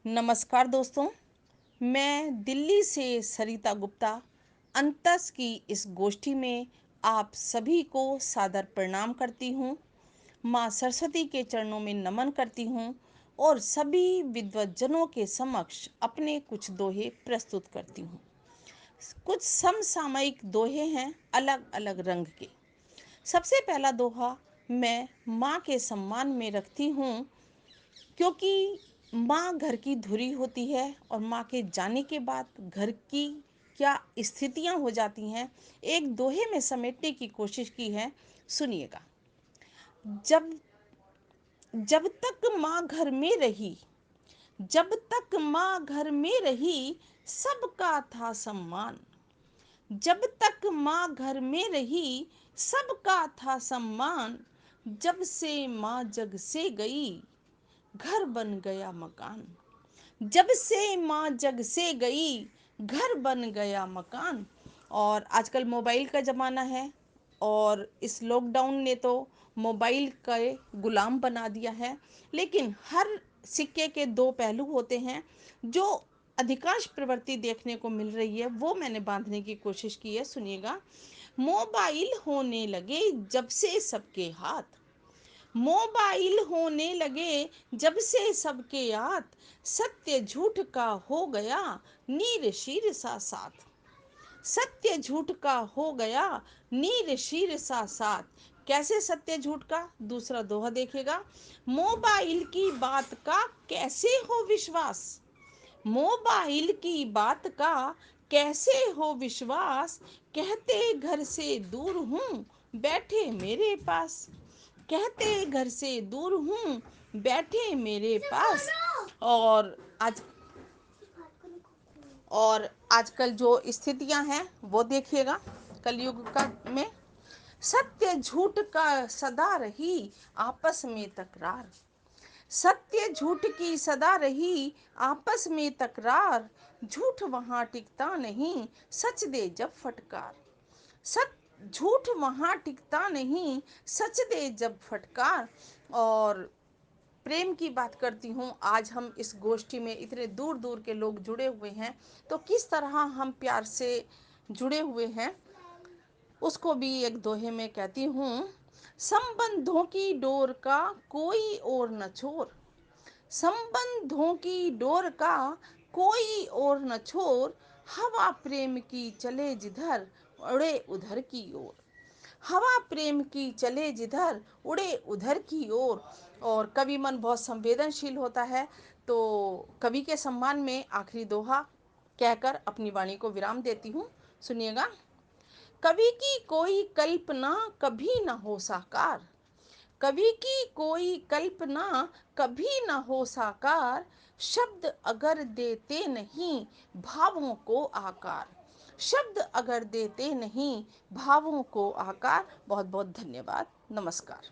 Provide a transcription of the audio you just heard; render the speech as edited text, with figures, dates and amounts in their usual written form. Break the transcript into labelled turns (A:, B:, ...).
A: नमस्कार दोस्तों, मैं दिल्ली से सरिता गुप्ता अंतस की इस गोष्ठी में आप सभी को सादर प्रणाम करती हूँ। माँ सरस्वती के चरणों में नमन करती हूँ और सभी विद्वज्जनों के समक्ष अपने कुछ दोहे प्रस्तुत करती हूँ। कुछ समसामयिक दोहे हैं अलग अलग रंग के। सबसे पहला दोहा मैं माँ के सम्मान में रखती हूँ, क्योंकि माँ घर की धुरी होती है और माँ के जाने के बाद घर की क्या स्थितियां हो जाती हैं, एक दोहे में समेटने की कोशिश की है। सुनिएगा। जब जब तक माँ घर में रही, जब तक माँ घर में रही, सबका था सम्मान। जब तक माँ घर में रही, सबका था सम्मान। जब से माँ जग से गई, घर बन गया मकान। जब से माँ जग से गई, घर बन गया मकान। और आजकल मोबाइल का ज़माना है और इस लॉकडाउन ने तो मोबाइल का गुलाम बना दिया है। लेकिन हर सिक्के के दो पहलू होते हैं। जो अधिकांश प्रवृत्ति देखने को मिल रही है वो मैंने बांधने की कोशिश की है। सुनिएगा। मोबाइल होने लगे जब से सबके हाथ, मोबाइल होने लगे जब से सबके हाथ, सत्य झूठ का हो गया नीर शीर सा साथ। सत्य झूठ का हो गया नीर शीर सा साथ। कैसे सत्य झूठ का? दूसरा दोहा देखेगा। मोबाइल की बात का कैसे हो विश्वास, मोबाइल की बात का कैसे हो विश्वास। कहते घर से दूर हूँ, बैठे मेरे पास। कहते घर से दूर हूँ, बैठे मेरे पास। और आज और आजकल जो स्थितियां हैं वो देखिएगा। कलयुग का में सत्य झूठ का सदा रही आपस में तकरार। सत्य झूठ की सदा रही आपस में तकरार। झूठ वहां टिकता नहीं, सच दे जब फटकार। सच झूठ वहां टिकता नहीं, सच दे जब फटकार। और प्रेम की बात करती हूँ। आज हम इस गोष्ठी में इतने दूर दूर के लोग जुड़े हुए हैं, तो किस तरह हम प्यार से जुड़े हुए हैं उसको भी एक दोहे में कहती हूँ। संबंधों की डोर का कोई और न छोर, संबंधों की डोर का कोई और न छोर। हवा प्रेम की चले जिधर, उड़े उधर की ओर। हवा प्रेम की चले जिधर, उड़े उधर की ओर। और कवि मन बहुत संवेदनशील होता है, तो कवि के सम्मान में आखिरी दोहा कहकर अपनी वाणी को विराम देती हूँ। सुनिएगा। कवि की कोई कल्पना कभी न हो साकार, कवि की कोई कल्पना कभी न हो साकार। शब्द अगर देते नहीं भावों को आकार, शब्द अगर देते नहीं भावों को आकार। बहुत बहुत धन्यवाद। नमस्कार।